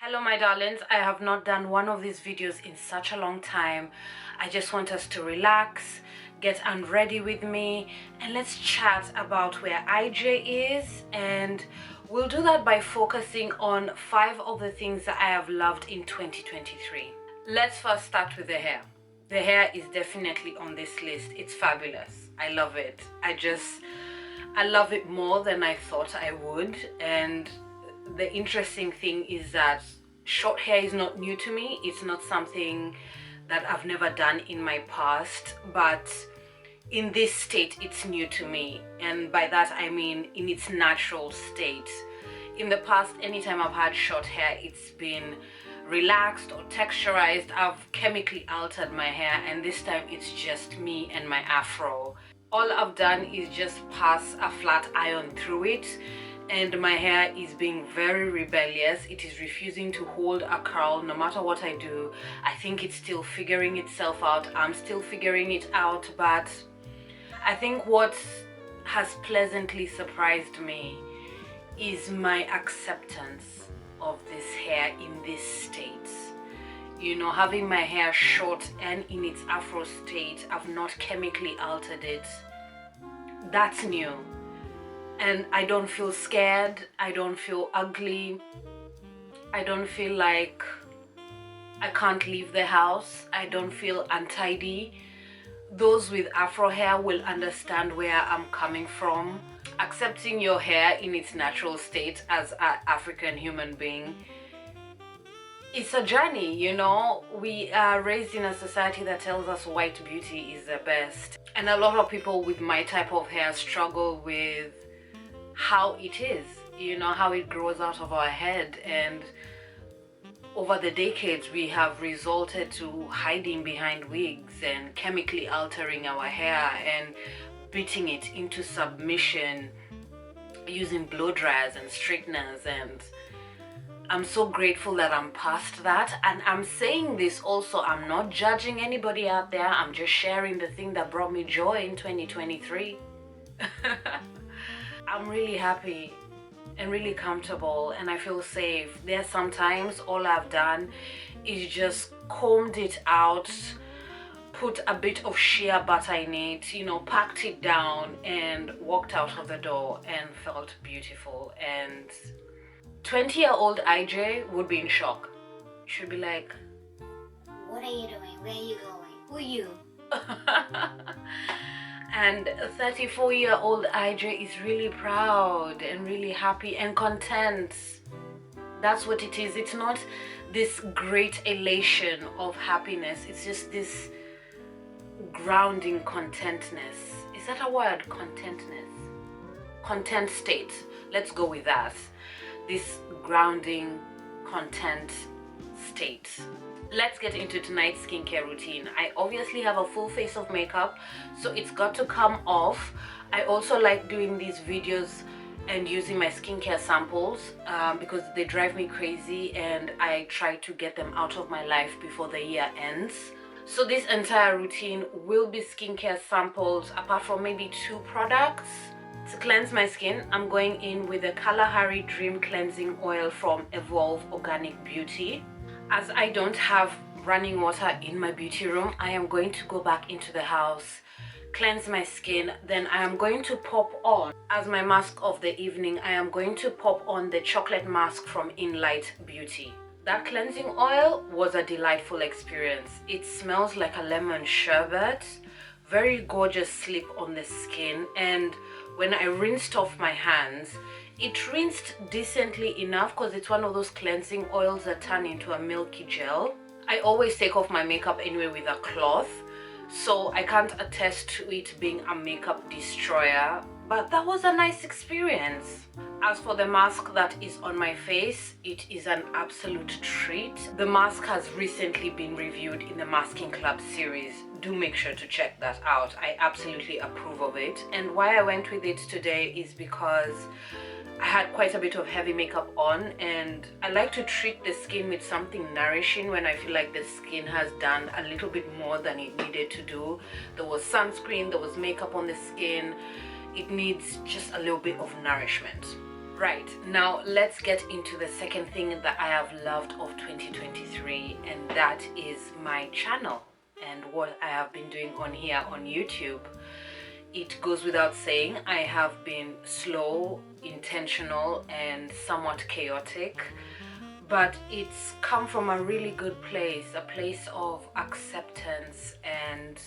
Hello my darlings, I have not done one of these videos in such a long time. I just want us to relax, get unready with me, and let's chat about where IJ is, and we'll do that by focusing on 5 of the things that I have loved in 2023. Let's first start with the hair. The hair is definitely on this list. It's fabulous. I love it. I love it more than I thought I would, and the interesting thing is that short hair is not new to me. It's not something that I've never done in my past, but in this state it's new to me, and by that I mean in its natural state. In the past, anytime I've had short hair, it's been relaxed or texturized. I've chemically altered my hair, and this time it's just me and my afro. All I've done is just pass a flat iron through it, and my hair is being very rebellious. It is refusing to hold a curl no matter what I do. I think it's still figuring itself out. I'm still figuring it out, but I think what has pleasantly surprised me is my acceptance of this hair in this state. You know, having my hair short and in its afro state, I've not chemically altered it. That's new. And I don't feel scared, I don't feel ugly, I don't feel like I can't leave the house, I don't feel untidy. Those with afro hair will understand where I'm coming from. Accepting your hair in its natural state as an African human being, it's a journey, you know. We are raised in a society that tells us white beauty is the best. And a lot of people with my type of hair struggle with how it is, you know, how it grows out of our head, and over the decades we have resorted to hiding behind wigs and chemically altering our hair and beating it into submission using blow dryers and straighteners. And I'm so grateful that I'm past that, and I'm saying this also, I'm not judging anybody out there, I'm just sharing the thing that brought me joy in 2023. I'm really happy and really comfortable, and I feel safe. There are sometimes all I've done is just combed it out, put a bit of shea butter in it, you know, packed it down and walked out of the door and felt beautiful. And 20-year-old IJ would be in shock. She'd be like, what are you doing? Where are you going? Who are you? And 34-year-old IJ is really proud and really happy and content. That's what it is. It's not this great elation of happiness. It's just this grounding contentness. Is that a word? Contentness. Content state. Let's go with that. This grounding, content state. Let's get into tonight's skincare routine. I obviously have a full face of makeup, so it's got to come off. I also like doing these videos and using my skincare samples because they drive me crazy, and I try to get them out of my life before the year ends. So this entire routine will be skincare samples, apart from maybe 2 products. To cleanse my skin, I'm going in with the Kalahari Dream Cleansing Oil from Evolve Organic Beauty. As I don't have running water in my beauty room, I am going to go back into the house, cleanse my skin, then I am going to pop on, as my mask of the evening, I am going to pop on the chocolate mask from Inlight Beauty. That cleansing oil was a delightful experience. It smells like a lemon sherbet, very gorgeous slip on the skin, and when I rinsed off my hands, it rinsed decently enough because it's one of those cleansing oils that turn into a milky gel. I always take off my makeup anyway with a cloth, so I can't attest to it being a makeup destroyer, but that was a nice experience. As for the mask that is on my face, it is an absolute treat. The mask has recently been reviewed in the Masking Club series. Do make sure to check that out. I absolutely approve of it. And why I went with it today is because I had quite a bit of heavy makeup on, and I like to treat the skin with something nourishing when I feel like the skin has done a little bit more than it needed to do. There was sunscreen, there was makeup on the skin. It needs just a little bit of nourishment. Right, now let's get into the second thing that I have loved of 2023, and that is my channel and what I have been doing on here on YouTube. It goes without saying, I have been slow, intentional, and somewhat chaotic, but it's come from a really good place, a place of acceptance and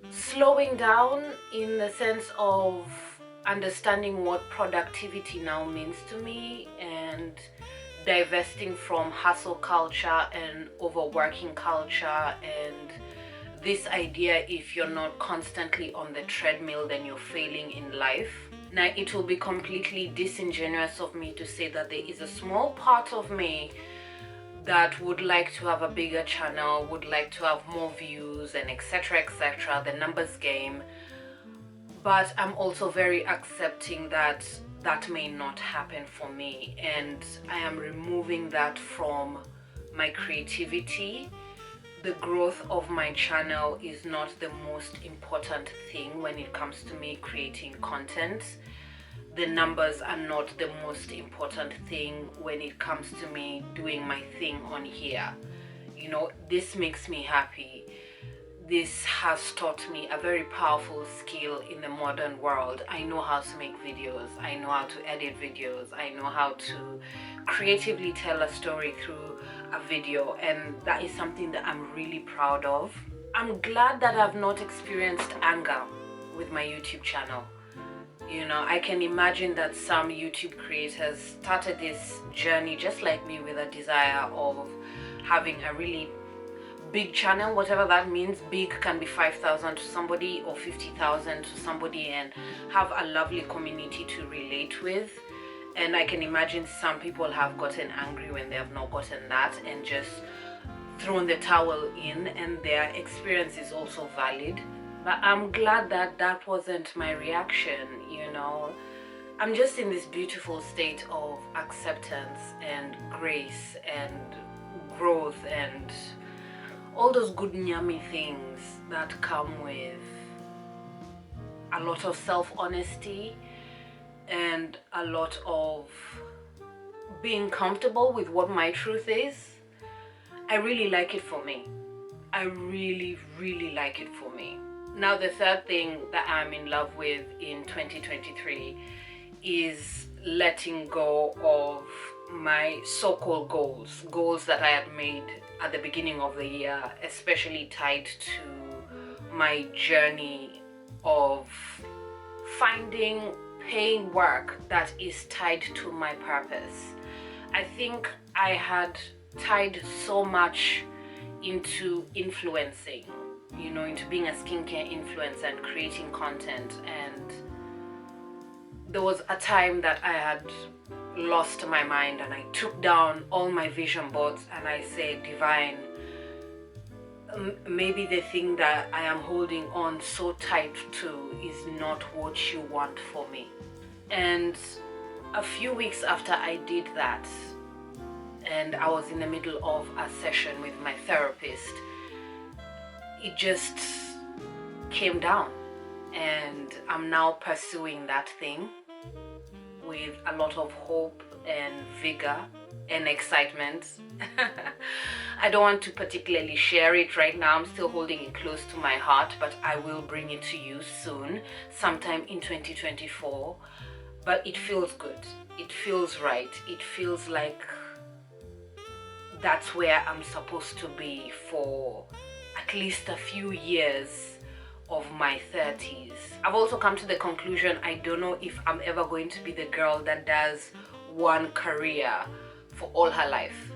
slowing down in the sense of understanding what productivity now means to me, and divesting from hustle culture and overworking culture, and this idea if you're not constantly on the treadmill then you're failing in life. Now, it will be completely disingenuous of me to say that there is a small part of me that would like to have a bigger channel, would like to have more views, and etc, the numbers game. But I'm also very accepting that that may not happen for me, and I am removing that from my creativity. The growth of my channel is not the most important thing when it comes to me creating content. The numbers are not the most important thing when it comes to me doing my thing on here. You know, this makes me happy. This has taught me a very powerful skill in the modern world. I know how to make videos, I know how to edit videos, I know how to creatively tell a story through a video, and that is something that I'm really proud of. I'm glad that I've not experienced anger with my YouTube channel. You know, I can imagine that some YouTube creators started this journey just like me with a desire of having a really big channel, whatever that means. Big can be 5,000 to somebody or 50,000 to somebody, and have a lovely community to relate with. And I can imagine some people have gotten angry when they have not gotten that and just thrown the towel in, and their experience is also valid. But I'm glad that that wasn't my reaction, you know. I'm just in this beautiful state of acceptance and grace and growth and all those good nyami things that come with a lot of self-honesty and a lot of being comfortable with what my truth is. I really like it for me. I really like it for me. Now, the third thing that I'm in love with in 2023 is letting go of my so-called goals that I had made at the beginning of the year, especially tied to my journey of finding paying work that is tied to my purpose. I think I had tied so much into influencing, you know, into being a skincare influencer and creating content, and there was a time that I had lost my mind and I took down all my vision boards and I said, Divine, maybe the thing that I am holding on so tight to is not what you want for me. And a few weeks after I did that, and I was in the middle of a session with my therapist, it just came down, and I'm now pursuing that thing with a lot of hope and vigor and excitement. I don't want to particularly share it right now. I'm still holding it close to my heart, but I will bring it to you soon, sometime in 2024. But it feels good. It feels right. It feels like that's where I'm supposed to be for at least a few years of my 30s. I've also come to the conclusion I don't know if I'm ever going to be the girl that does one career for all her life.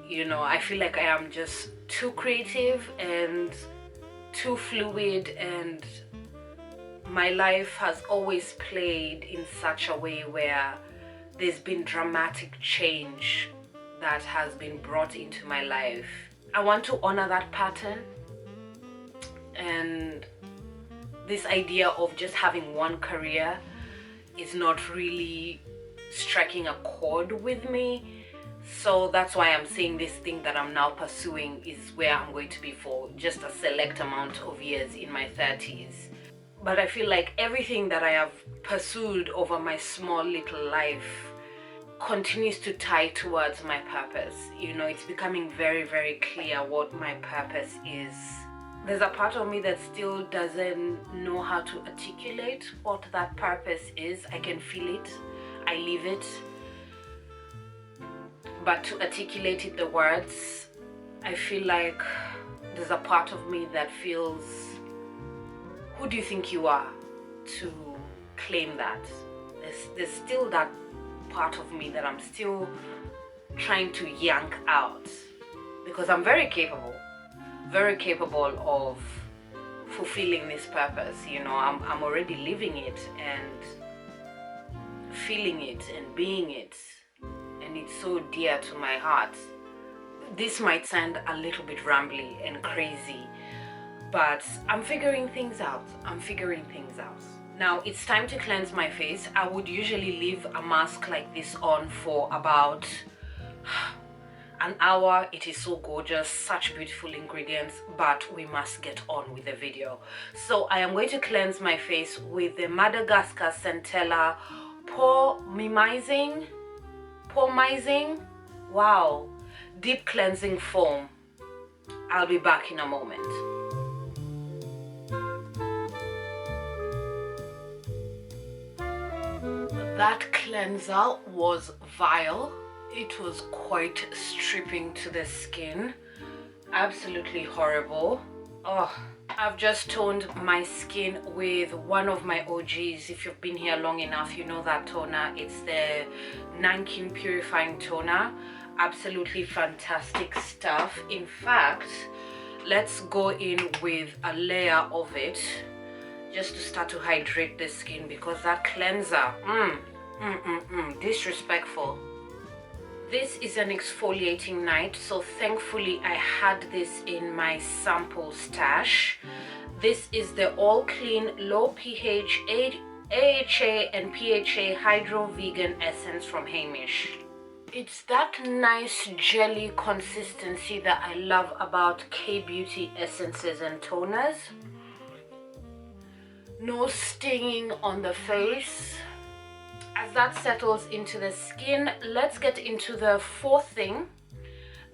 You know, I feel like I am just too creative and too fluid, and my life has always played in such a way where there's been dramatic change that has been brought into my life. I want to honor that pattern, and this idea of just having one career is not really striking a chord with me. So that's why I'm saying this thing that I'm now pursuing is where I'm going to be for just a select amount of years in my 30s. But I feel like everything that I have pursued over my small little life continues to tie towards my purpose. You know, it's becoming very, very clear what my purpose is. There's a part of me that still doesn't know how to articulate what that purpose is. I can feel it, I live it, but to articulate it, the words, I feel like there's a part of me that feels, who do you think you are to claim that? There's still that part of me that I'm still trying to yank out, because I'm very capable of fulfilling this purpose. You know, I'm already living it and feeling it and being it, and it's so dear to my heart. This might sound a little bit rambly and crazy, but I'm figuring things out. Now it's time to cleanse my face. I would usually leave a mask like this on for about an hour. It is so gorgeous, such beautiful ingredients, but we must get on with the video. So I am going to cleanse my face with the Madagascar Centella Pore Mimizing, wow, deep cleansing foam. I'll be back in a moment. That cleanser was vile. It was quite stripping to the skin. Absolutely horrible. Oh, I've just toned my skin with one of my OGs. If you've been here long enough, you know that toner. It's the Nankin Purifying Toner. Absolutely fantastic stuff. In fact, let's go in with a layer of it just to start to hydrate the skin, because that cleanser, disrespectful. This is an exfoliating night, so thankfully I had this in my sample stash. This is the All Clean Low pH AHA and PHA Hydro Vegan Essence from Hamish. It's that nice jelly consistency that I love about K-Beauty essences and toners. No stinging on the face. As that settles into the skin, let's get into the fourth thing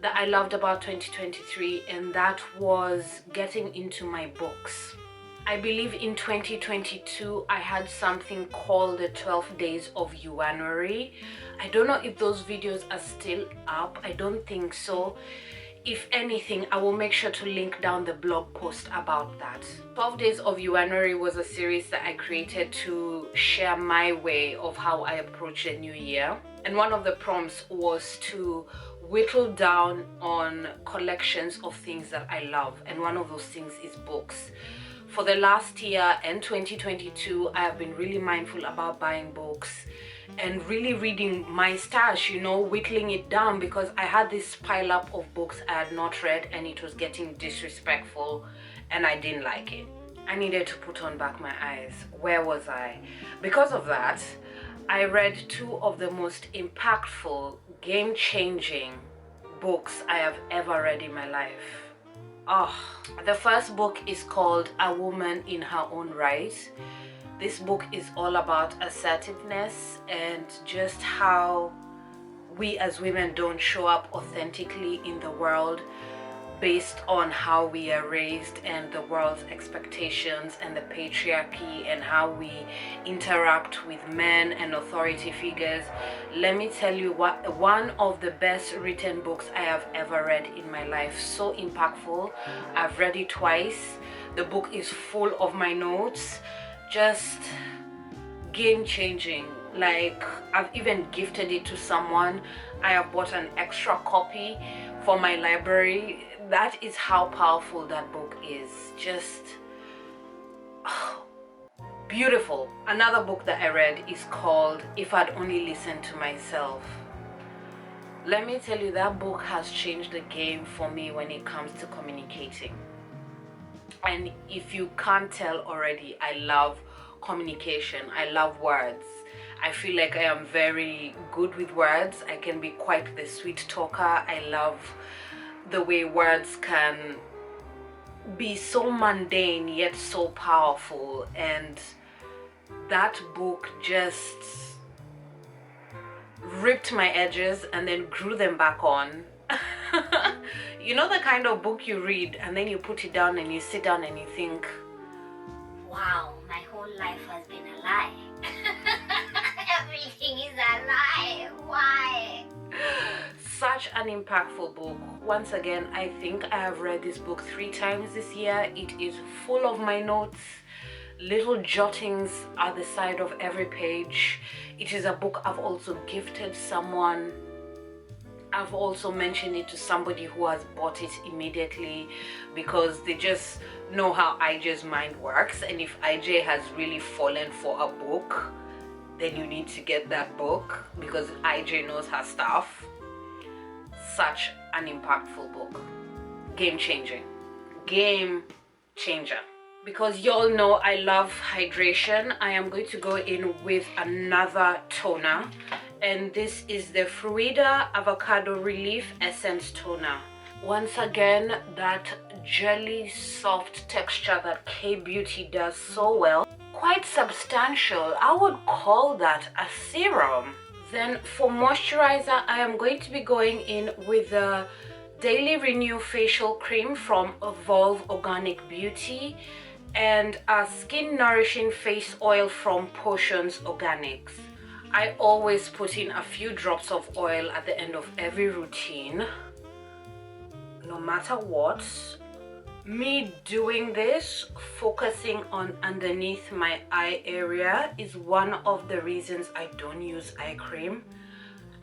that I loved about 2023, and that was getting into my books. I believe in 2022 I had something called the 12 Days of Youanuary. I don't know if those videos are still up. I don't think so. If anything, I will make sure to link down the blog post about that. 12 Days of Youanuary was a series that I created to share my way of how I approach the new year. And one of the prompts was to whittle down on collections of things that I love. And one of those things is books. For the last year and 2022, I have been really mindful about buying books and really reading my stash, you know, whittling it down, because I had this pile up of books I had not read and it was getting disrespectful and I didn't like it. I needed to put on back my eyes. Where was I? Because of that, I read two of the most impactful, game-changing books I have ever read in my life. Oh, the first book is called A Woman in Her Own Right. This book is all about assertiveness and just how we as women don't show up authentically in the world based on how we are raised and the world's expectations and the patriarchy and how we interact with men and authority figures. Let me tell you what, one of the best written books I have ever read in my life. So impactful. I've read it twice. The book is full of my notes. Just game-changing. Like, I've even gifted it to someone. I have bought an extra copy for my library. That is how powerful that book is. Just beautiful. Another book that I read is called If I'd Only Listened to Myself. Let me tell you, that book has changed the game for me when it comes to communicating. And if you can't tell already, I love communication. I love words. I feel like I am very good with words. I can be quite the sweet talker. I love the way words can be so mundane yet so powerful, and that book just ripped my edges and then grew them back on. You know the kind of book you read and then you put it down and you sit down and you think, wow, my whole life has been a lie. Everything is a lie. Why? such an impactful book. Once again, I think I have read this book 3 times this year. It is full of my notes, little jottings at the side of every page. It is a book I've also gifted someone. I've also mentioned it to somebody who has bought it immediately because they just know how IJ's mind works, and if IJ has really fallen for a book, then you need to get that book because IJ knows her stuff. Such an impactful book. Game changing. Game changer. Because y'all know I love hydration, I am going to go in with another toner, and this is the Fruida Avocado Relief Essence Toner. Once again, that jelly soft texture that K-Beauty does so well. Quite substantial. I would call that a serum. Then for moisturizer, I am going to be going in with the Daily Renew Facial Cream from Evolve Organic Beauty and a Skin Nourishing Face Oil from Potions Organics. I always put in a few drops of oil at the end of every routine, no matter what. Me doing this, focusing on underneath my eye area, is one of the reasons I don't use eye cream.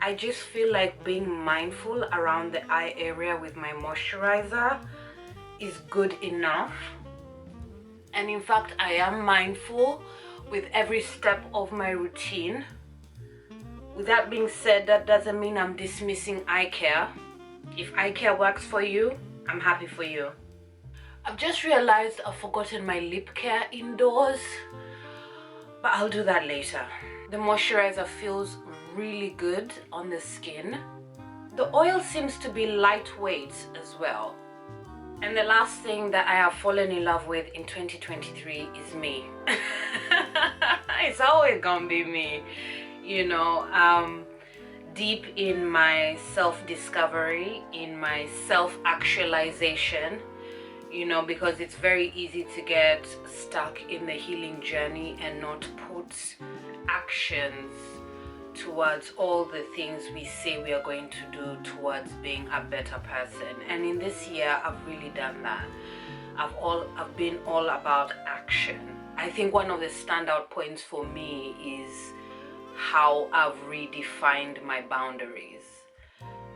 I just feel like being mindful around the eye area with my moisturizer is good enough. And in fact, I am mindful with every step of my routine. With that being said, that doesn't mean I'm dismissing eye care. If eye care works for you, I'm happy for you. I've just realized I've forgotten my lip care indoors, but I'll do that later. The moisturizer feels really good on the skin. The oil seems to be lightweight as well. And the last thing that I have fallen in love with in 2023 is me. It's always gonna be me, you know. Deep in my self-discovery, in my self-actualization, you know, because it's very easy to get stuck in the healing journey and not put actions towards all the things we say we are going to do towards being a better person. And in this year, I've really done that. I've been all about action. I think one of the standout points for me is how I've redefined my boundaries.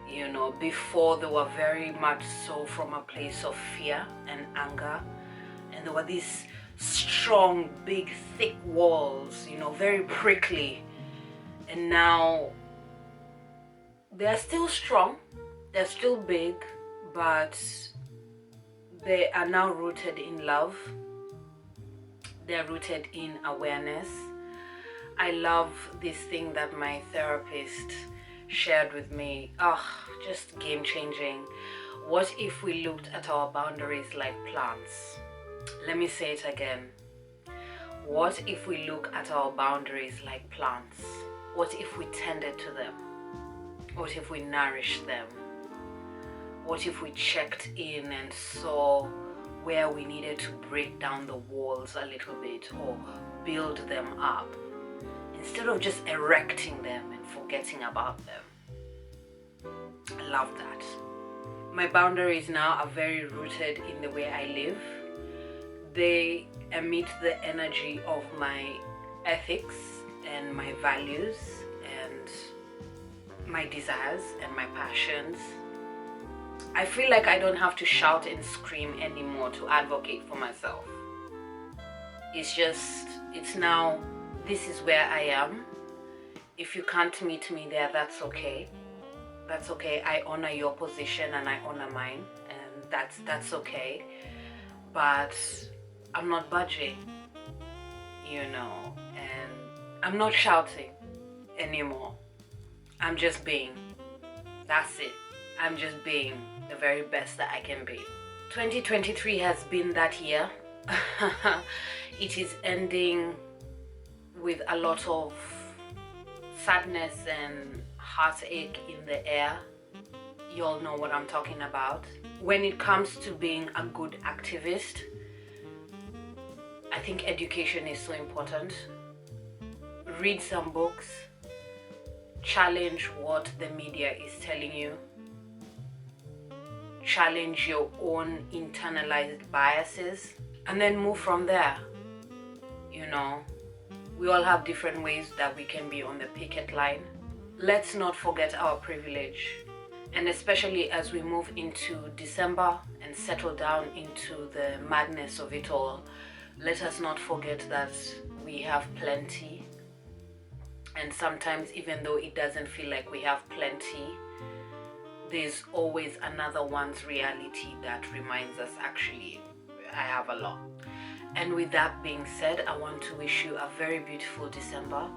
You know, before they were very much so from a place of fear and anger, and there were these strong, big, thick walls, you know, very prickly. And now they're still strong, they're still big, but they are now rooted in love. They're rooted in awareness. I love this thing that my therapist shared with me. Just game changing. What if we looked at our boundaries like plants? Let me say it again. What if we look at our boundaries like plants? What if we tended to them? What if we nourished them? What if we checked in and saw where we needed to break down the walls a little bit or build them up, instead of just erecting them and forgetting about them? I love that. My boundaries now are very rooted in the way I live. They emit the energy of my ethics and my values and my desires and my passions. I feel like I don't have to shout and scream anymore to advocate for myself. It's now, this is where I am. If you can't meet me there, that's okay. That's okay. I honor your position and I honor mine, and that's okay. But I'm not budging, you know, and I'm not shouting anymore. I'm just being. That's it. I'm just being the very best that I can be. 2023 has been that year. It is ending with a lot of sadness and heartache in the air. You all know what I'm talking about. When it comes to being a good activist, I think education is so important. Read some books, challenge what the media is telling you, challenge your own internalized biases, and then move from there. You know, we all have different ways that we can be on the picket line. Let's not forget our privilege. And especially as we move into December and settle down into the madness of it all, let us not forget that we have plenty. And sometimes, even though it doesn't feel like we have plenty, there's always another one's reality that reminds us, actually, I have a lot. And with that being said, I want to wish you a very beautiful December.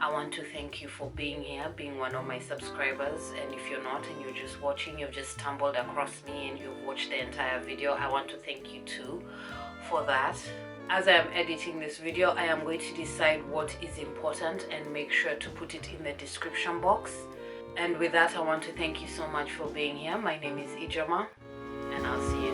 I want to thank you for being here, being one of my subscribers. And if you're not and you're just watching, you've just stumbled across me and you've watched the entire video, I want to thank you too for that. As I am editing this video, I am going to decide what is important and make sure to put it in the description box. And with that, I want to thank you so much for being here. My name is Ijoma, and I'll see you